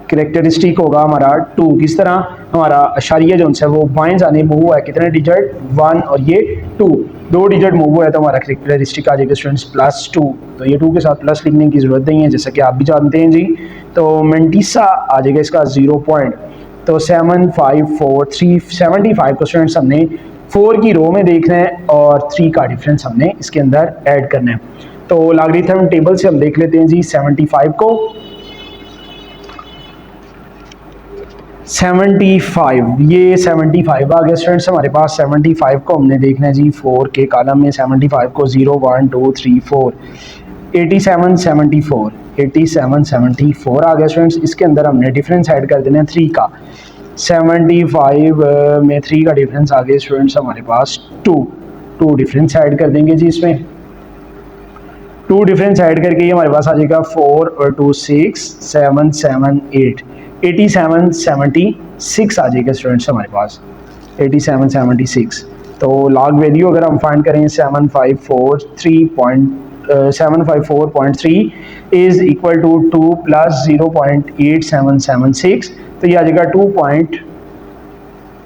करेक्टरिस्टिक होगा हमारा 2। किस तरह, हमारा अशारिया जो है वो बाएं जानिब मूव हुआ है, कितने डिजिट 1 और ये 2 डिजिट मूव हुआ है, तो हमारा करेक्टरिस्टिक आ जाएगा स्टूडेंट्स +2। तो ये 2 के साथ प्लस लिखने की ज़रूरत नहीं है, जैसा कि आप भी जानते हैं जी। तो मंटीसा आ जाएगा इसका 0 पॉइंट, तो 75 को स्टूडेंट्स हमने 4 की रो में देखना है और 3 का डिफरेंस हमने इसके अंदर ऐड करना है। तो लॉगरिथम टेबल से हम देख लेते हैं जी 75 को। 75 ये 75 आ गया स्टूडेंट्स हमारे पास। 75 को हमने देखना है जी 4 के कॉलम में। 75 को 0 1 2 3 4 87 74 आ गया स्टूडेंट्स। इसके अंदर हमने डिफरेंस ऐड कर देना है 3 का। 75 में 3 का डिफरेंस आ गया स्टूडेंट्स हमारे पास 2 डिफरेंस ऐड कर देंगे जी इसमें। 2 डिफरेंस ऐड करके ये हमारे पास आ जाएगा 4 और 2 6 7 7 8 87 76 आ जाएगा स्टूडेंट्स हमारे पास 87 76। तो लॉग वैल्यू अगर हम फाइंड करें 754.3 इज इक्वल टू 2 प्लस 0.8776, तो ये आ जाएगा 2.8776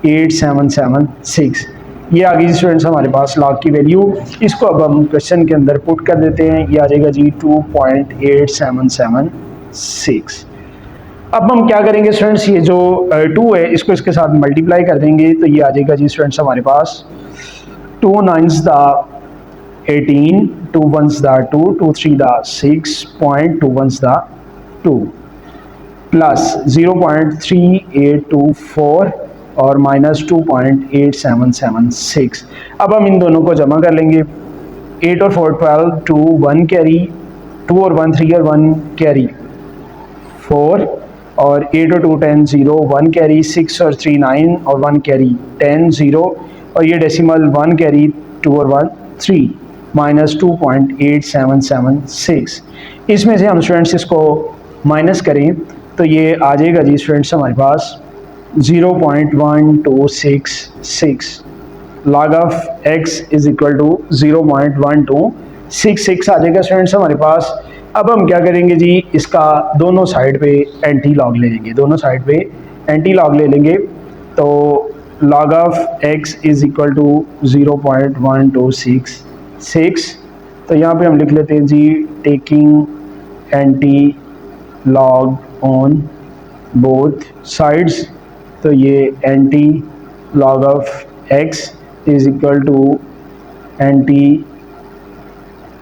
0.8776। ये आ गई स्टूडेंट्स हमारे पास लॉग की वैल्यू। इसको अब हम क्वेश्चन के अंदर पुट कर देते हैं। ये आ जाएगा जी 2.8776। अब हम क्या करेंगे स्टूडेंट्स, ये जो 2 है इसको इसके साथ मल्टीप्लाई कर देंगे तो ये आ जाएगा जी स्टूडेंट्स हमारे पास 2 9s the 18, 2 1s the 2, 2 3 the 6.2 1s the 2 plus 0.3824 और माइनस 2.8776। अब हम इन दोनों को जमा कर लेंगे। 8 और 4 12, 2 1 कैरी, 2 और 1 3 और 1 कैरी 4, और 8 और 2 10 0 1 कैरी, 6 और 3 9 और 1 कैरी 10 0, और ये डेसिमल 1 कैरी 2 और 1 3 माइनस 2.8776। इसमें से हम स्टूडेंट्स इसको माइनस करें तो ये आ जाएगा जी स्टूडेंट्स हमारे पास 0.1266। log of x is equal to 0.1266 आ जाएगा स्टूडेंट्स हमारे पास। अब हम क्या करेंगे जी, इसका दोनों साइड पे एंटी लॉग ले लेंगे, दोनों साइड पे एंटी लॉग ले लेंगे। तो log of x is equal to 0.1266। तो यहाँ पे हम लिख लेते हैं जी taking anti log on both sides. तो ये anti log of x is equal to anti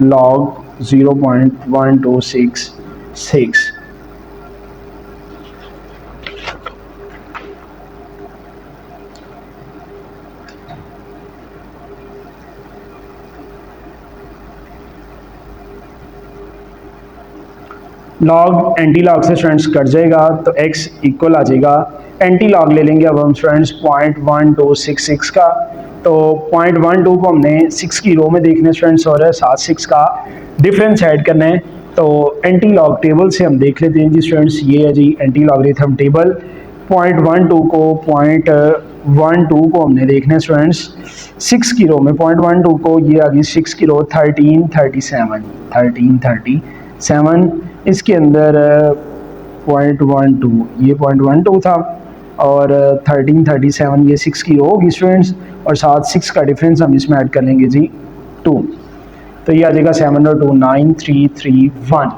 log 0.1266। Log anti log से स्टूडेंट्स कट जाएगा तो x इक्वल आ जाएगा, एंटी लॉग ले लेंगे अब हम स्टूडेंट्स 0.1266 का। तो 0.12 को हमने 6 की रो में देखना है स्टूडेंट्स, और साथ 6 का डिफरेंस ऐड करना है। तो एंटी लॉग टेबल से हम देख लेते हैं जी स्टूडेंट्स, ये है जी एंटी लॉगरिथम टेबल। 0.12 को हमने देखना है स्टूडेंट्स 6 की रो में, 0.12 को ये आ गई 6 की रो 1337। इसके अंदर 0.12 ये 0.12 था, और 1337 ये 6 की होगी स्टूडेंट्स, और साथ 6 का डिफरेंस हम इसमें ऐड कर लेंगे जी 2। तो ये आ जाएगा 7 और 2 9331।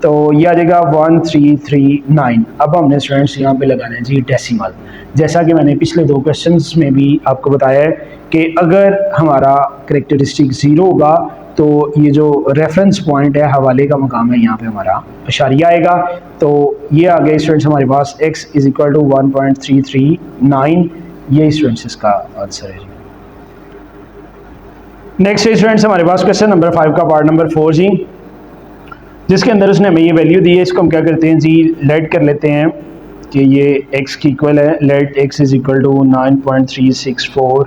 तो ये आ जाएगा 1339। अब हमने स्टूडेंट्स यहाँ पे लगाना है जी डेसिमल। जैसा कि मैंने पिछले 2 क्वेश्चंस में भी आपको बताया है कि अगर हमारा करेक्टरिस्टिक 0 होगा तो ये जो रेफरेंस पॉइंट है, हवाले का मकाम है, यहाँ पे हमारा अशारिया आएगा। तो ये आ गए स्टूडेंट्स हमारे पास x इज इक्वल टू 1.339। ये स्टूडेंट्स इसका आंसर है। नेक्स्ट स्टूडेंट्स हमारे पास क्वेश्चन नंबर 5 का पार्ट नंबर 4 जी, जिसके अंदर उसने हमें ये वैल्यू दी है। इसको हम क्या करते हैं जी, लेट कर लेते हैं कि ये x की इक्वल है। Let x is equal to 9.364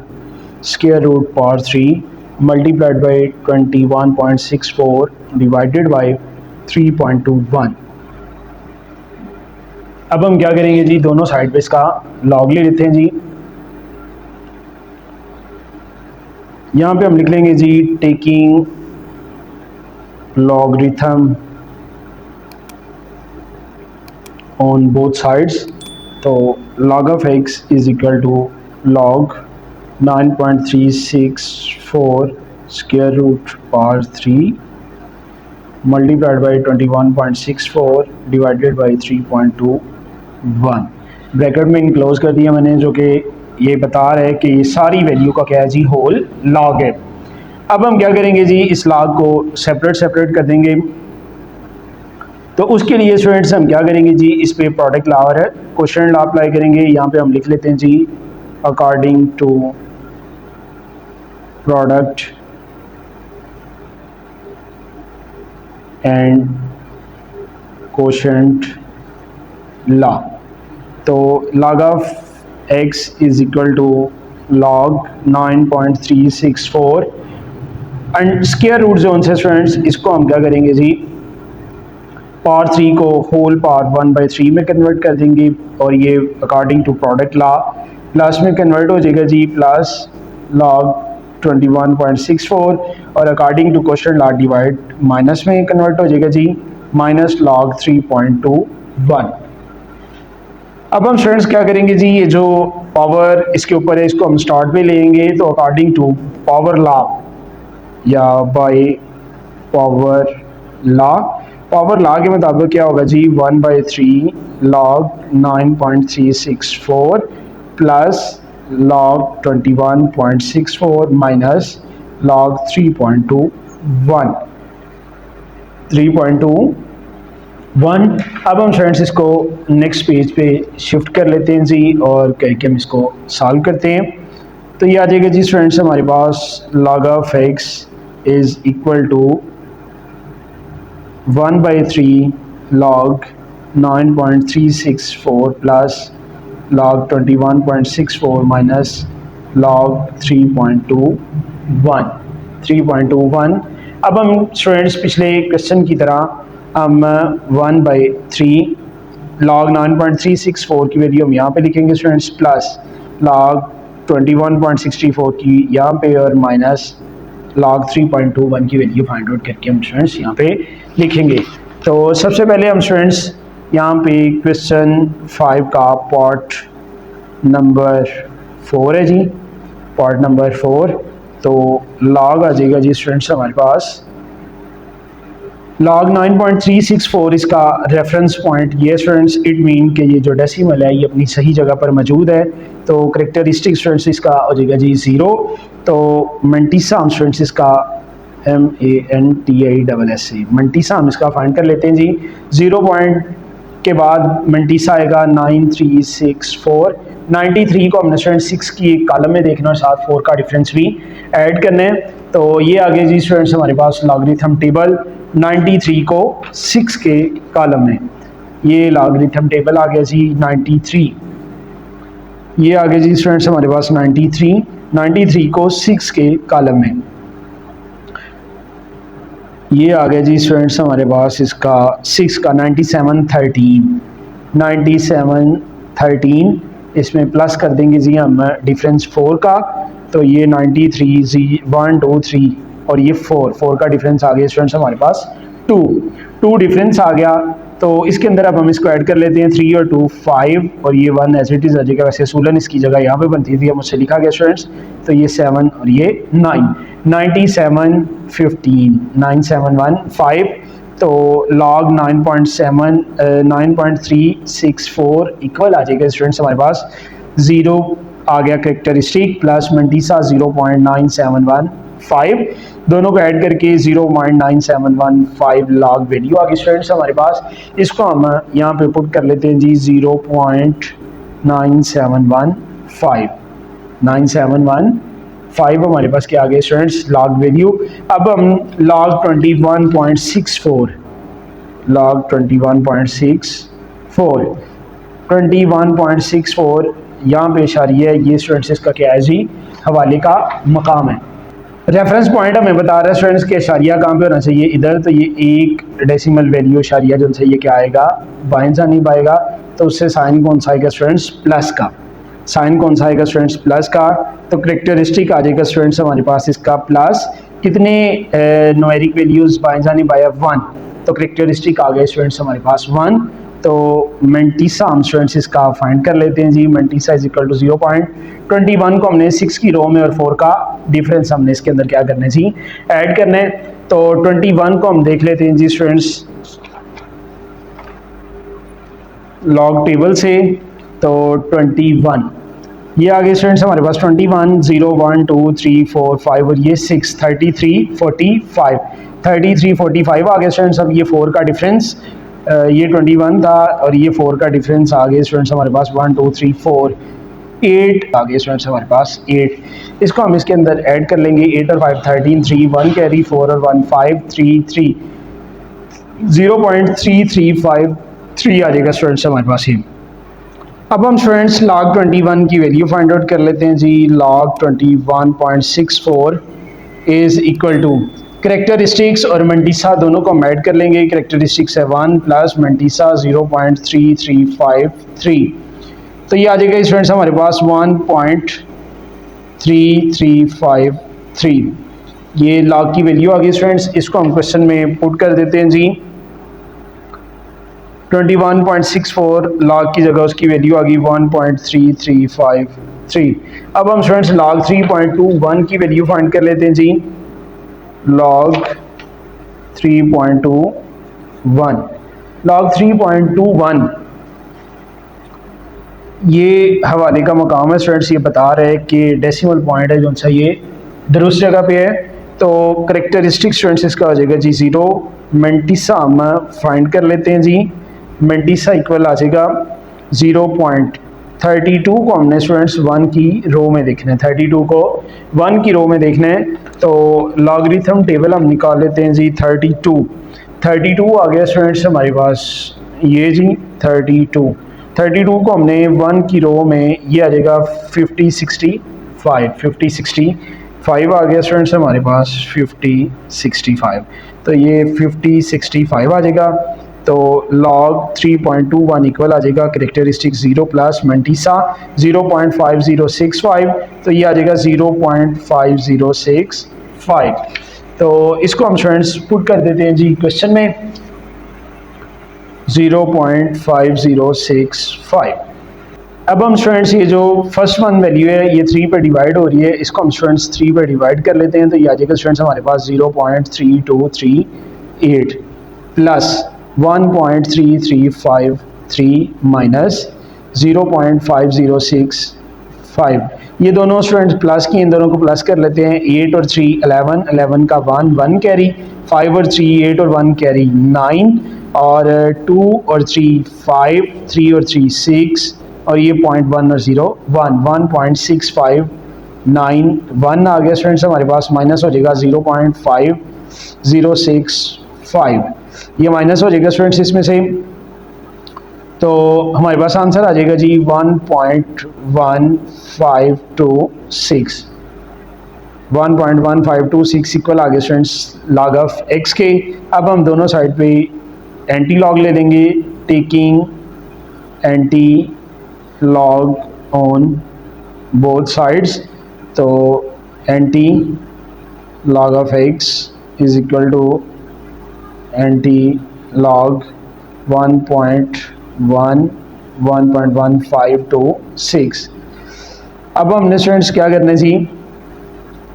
square root power 3 multiplied by 21.64 divided by 3.21। अब हम क्या करेंगे जी, दोनों साइड पे इसका लॉग ले लेते हैं जी। यहाँ पे हम लिख लेंगे जी taking logarithm on both sides. तो log of x is equal to log 9.364 square root power 3 multiplied by 21.64 divided by 3.21। Bracket में इनक्लोज कर दिया मैंने, जो कि ये बता रहा है कि ये सारी वैल्यू का क्या है जी, होल लॉग है। अब हम क्या करेंगे जी, इस लॉग को सेपरेट कर देंगे। तो उसके लिए स्टूडेंट्स हम क्या करेंगे जी, इस पे प्रोडक्ट लॉ और क्वोशिएंट लॉ अप्लाई करेंगे। यहाँ पे हम लिख लेते हैं जी according to product and quotient law. तो log of x is equal to log 9.364 and square root जोन से स्टूडेंट्स इसको हम क्या करेंगे जी, पावर 3 को होल पावर 1/3 में कन्वर्ट कर देंगे, और ये according to product law plus में कन्वर्ट हो जाएगा जी प्लस log 21.64, और according to quotient law divide minus में कन्वर्ट हो जाएगा जी माइनस log 3.21। अब हम स्टूडेंट्स क्या करेंगे जी, ये जो पावर इसके ऊपर है इसको हम स्टार्ट में लेंगे, तो अकॉर्डिंग टू पावर लॉ या बाय पावर लॉ के मुताबिक क्या होगा जी, 1/3 log 9.364 plus log 21.64 minus log 3.21। अब हम स्टूडेंट्स इसको नेक्स्ट पेज पे शिफ्ट कर लेते हैं जी और करके हम इसको सॉल्व करते हैं। तो ये आ जाएगा जी स्टूडेंट्स हमारे पास log of x is equal to 1/3 log 9.364 plus log 21.64 minus log 3.21। अब हम स्टूडेंट्स पिछले क्वेश्चन की तरह हम 1/3 log 9.364 की वैल्यू हम यहाँ पे लिखेंगे स्टूडेंट्स, प्लस log 21.64 की यहाँ पे और माइनस log 3.21 की वैल्यू फाइंड आउट करके हम स्टूडेंट्स यहाँ पे लिखेंगे। तो सबसे पहले हम स्टूडेंट्स यहाँ पे क्वेश्चन 5 का पार्ट नंबर 4 है जी, पार्ट नंबर 4। तो log आ जाएगा जी स्टूडेंट्स हमारे पास log 9.364 इसका रेफरेंस पॉइंट ये स्टूडेंट्स, इट मीन कि ये जो डेसिमल है ये अपनी सही जगह पर मौजूद है। तो करेक्टरिस्टिक स्टूडेंट्स इसका हो जाएगा जी 0। तो मंटीसा हम स्टूडेंट्स इसका MANTISSA मंटीसा हम इसका फाइंड कर लेते हैं जी। 0 पॉइंट के बाद मंटीसा आएगा 9364। 93 को हमने स्टूडेंट 6 की एक कॉलम में देखना और साथ 4 का डिफरेंस भी ऐड करना है। तो ये आ गया जी स्टूडेंट्स हमारे पास लॉगरिथम टेबल 93 को 6 के कॉलम में, ये लॉगरिथम टेबल आ गया जी 93। ये आ गया जी स्टूडेंट्स हमारे पास 93 को 6 के कॉलम में। ये आ गया जी स्टूडेंट्स हमारे पास इसका 6 का 9713 इसमें प्लस कर देंगे जी हम डिफरेंस 4 का। तो ये 93 जी 1 2 3 और ये 4 का डिफरेंस आ गया स्टूडेंट्स हमारे पास 2 डिफरेंस आ गया। तो इसके अंदर अब हम इसको ऐड कर लेते हैं 3 और 2 5 और ये 1 एज इट इज़ आ जाएगा। वैसे सूलन इसकी जगह यहाँ पे बनती थी, मुझसे लिखा गया स्टूडेंट्स। तो ये 7 और ये 9 97 15 9715। तो log 9.364 इक्वल आ जाएगा स्टूडेंट्स हमारे पास 0 आ गया करेक्टरिस्टिक प्लस मंटीसा 0.9715, दोनों को ऐड करके 0.9715 log वैल्यू आ गई स्टूडेंट्स हमारे पास। इसको हम यहाँ पे पुट कर लेते हैं जी 0.9715 हमारे पास क्या आ गया स्टूडेंट्स log वैल्यू। अब हम log 21.64 यहाँ पे इशारिया है, ये स्टूडेंट्स इसका क्या है जी, हवाले का मकाम है। रेफरेंस पॉइंट हमें बता रहा है स्टूडेंट्स के इशारिया कहाँ पे होना चाहिए, इधर। तो ये एक डेसिमल वैल्यू इशारिया जो से ये क्या आएगा, बाएं जानिब आएगा। तो उससे साइन कौन सा आएगा स्टूडेंट्स, प्लस का। साइन कौन सा आएगा स्टूडेंट्स, प्लस का। तो करेक्टरिस्टिक आ जाएगा स्टूडेंट्स हमारे पास इसका प्लस। कितने न्यूमेरिक वैल्यूज बाएं जानिब आया, 1। तो करेक्टरिस्टिक आ गया स्टूडेंट्स हमारे पास 1। तो मंटीसा हम स्टूडेंट्स इसका फाइंड कर लेते हैं जी। मंटीसा इज इक्वल टू 0.21 को हमने 6 की रो में और 4 का डिफरेंस हमने इसके अंदर क्या करना है जी, ऐड करना है। तो 21 को हम देख लेते हैं जी स्टूडेंट्स लॉग टेबल से। तो 21 ये आगे स्टूडेंट्स हमारे पास 21 0 1 2 3 4 5 और ये 6 33 45 आ गया स्टूडेंट्स। अब ये 4 का डिफरेंस, ये 21 था और ये 4 का डिफरेंस आ गया स्टूडेंट्स हमारे पास 1 2 3 4 8 आ गया स्टूडेंट्स हमारे पास 8। इसको हम इसके अंदर ऐड कर लेंगे। 8 और 5 13 3 1 कैरी 4 और 1 5 3 3 0.3353 आ जाएगा स्टूडेंट्स हमारे पास ये। अब हम स्टूडेंट्स log 21 की वैल्यू फाइंड आउट कर लेते हैं जी। log 21.64 is equal to characteristics और मंटीसा दोनों को हम ऐड कर लेंगे। करेक्टरिस्टिक्स है 1 प्लस मंटीसा 0.3353। तो ये आ जाएगा स्टूडेंट्स हमारे पास 1.3353। ये log की वैल्यू आ गई स्टूडेंट्स। इसको हम क्वेश्चन में पुट कर देते हैं जी। 21.64 log की जगह उसकी वैल्यू आ गई 1.3353। अब हम स्टूडेंट्स log 3.21 की वैल्यू फाइंड कर लेते हैं जी। log 3.21 log 3.21 ये हवाले का मकाम है स्टूडेंट्स। ये बता रहे हैं कि डेसिमल पॉइंट है जो सा ये दुरुस्त जगह पे है। तो करेक्टरिस्टिक स्टूडेंट्स इसका हो जाएगा जी 0। मेंटिसा हम फाइंड कर लेते हैं जी। मेंटिसा इक्वल आ जाएगा 0.32 को हमने स्टूडेंट्स 1 की रो में देखना है। 32 को 1 की रो में देखना है तो लॉगरिथम टेबल हम निकाल लेते हैं जी। 32 आ गया स्टूडेंट्स हमारे पास ये जी। 32 को हमने 1 की रो में ये आ जाएगा 5065 आ गया स्टूडेंट्स हमारे पास 5065। तो ये 5065 आ जाएगा। तो log 3.21 इक्वल आ जाएगा करेक्टरिस्टिक 0 प्लस मेंटिसा 0.5065। तो ये आ जाएगा 0.5065। तो इसको हम स्टूडेंट्स पुट कर देते हैं जी क्वेश्चन में 0.5065। अब हम स्टूडेंट्स ये जो फर्स्ट वन वैल्यू है ये 3 पे डिवाइड हो रही है, इसको हम स्टूडेंट्स 3 पे डिवाइड कर लेते हैं। तो ये आ जाएगा स्टूडेंट्स हमारे पास 0.3238 प्लस 1.3353 माइनस 0.5065। ये दोनों स्टूडेंट्स प्लस की, इन दोनों को प्लस कर लेते हैं। 8 और 3 11 का 1 कैरी, 5 और 3 8 और 1 कैरी 9 और 2 और 3 5 3 और 3 6 और ये 0.1 और 0 1 1.6591 आ गया स्टूडेंट्स हमारे पास। माइनस हो जाएगा 0.5065, ये माइनस हो जाएगा स्टूडेंट्स इसमें से। तो हमारे पास आंसर आ जाएगा जी 1.1526 इक्वल आ गया स्टूडेंट्स लॉग ऑफ एक्स के। अब हम दोनों साइड पे एंटी लॉग ले लेंगे, taking anti log on both sides. तो anti log of x is equal to anti log 1.1526। अब हमने स्टूडेंट्स क्या करना है जी,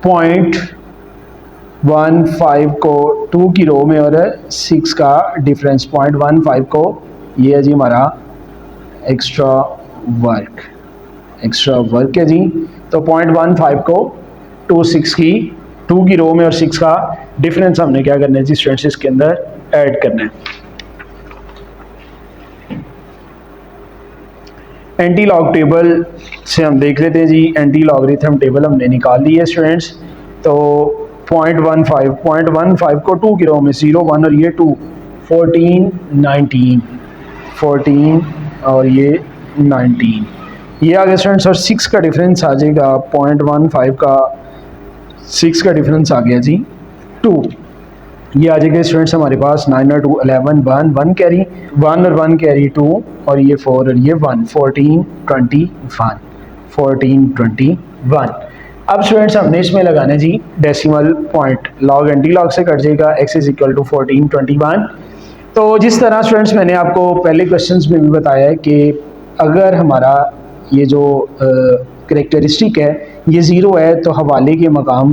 0.15 को 2 की रो में और 6 का डिफरेंस 0.15 को ये है जी हमारा एक्स्ट्रा वर्क है जी। तो 0.15 को 2 की रो में और 6 का डिफरेंस हमने क्या करना है जी स्टूडेंट्स इसके अंदर ऐड करना है। एंटी लॉग टेबल से हम देख लेते हैं जी। एंटी लॉगरिथम टेबल हमने निकाल ली है स्टूडेंट्स। तो 0.15 को 2 की रो में 0 1 और ये 2 14 और ये 19 ये आ गया स्टूडेंट्स। और 6 का डिफरेंस आ जाएगा 0.15 का 6 का डिफरेंस आ गया जी 2। ये आ जाएगा स्टूडेंट्स हमारे पास 9 और 2 11 1 कैरी 1 और 1 कैरी 2 और ये 4 और ये 1 14 21। अब स्टूडेंट्स हमने इसमें लगाना है जी decimal point. Log anti log से कट जाएगा, x इज इक्वल टू 14 21। तो जिस तरह स्टूडेंट्स मैंने आपको पहले क्वेश्चंस में भी बताया है कि अगर हमारा ये जो करेक्टरिस्टिक है ये 0 है तो हवाले के मकाम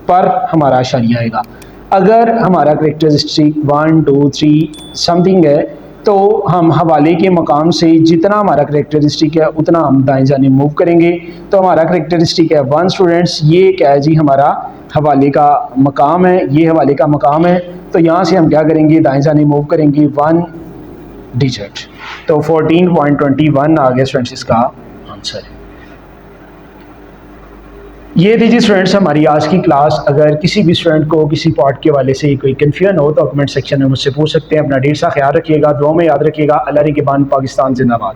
पर हमारा अशारिया आएगा। अगर हमारा करेक्टरिस्टिक 1 2 3 समथिंग है तो हम हवाले के मकाम से जितना हमारा करेक्टरिस्टिक है उतना हम दाएं जाने मूव करेंगे। तो हमारा करेक्टरिस्टिक है 1 स्टूडेंट्स, ये क्या है जी हमारा हवाले का मकाम है, ये हवाले का मकाम है। तो यहाँ से हम क्या करेंगे दाएं जाने मूव करेंगे 1 डिजिट। तो 14.21 आ गया स्टूडेंट्स इसका आंसर। ये थी जी स्टूडेंट्स हमारी आज की क्लास। अगर किसी भी स्टूडेंट को किसी पार्ट के वाले से कोई कन्फ्यूजन हो तो कमेंट सेक्शन में मुझसे पूछ सकते हैं। अपना ढेर सा ख्याल रखिएगा, दुआ में याद रखिएगा। अल्लाह के बाद पाकिस्तान जिंदाबाद।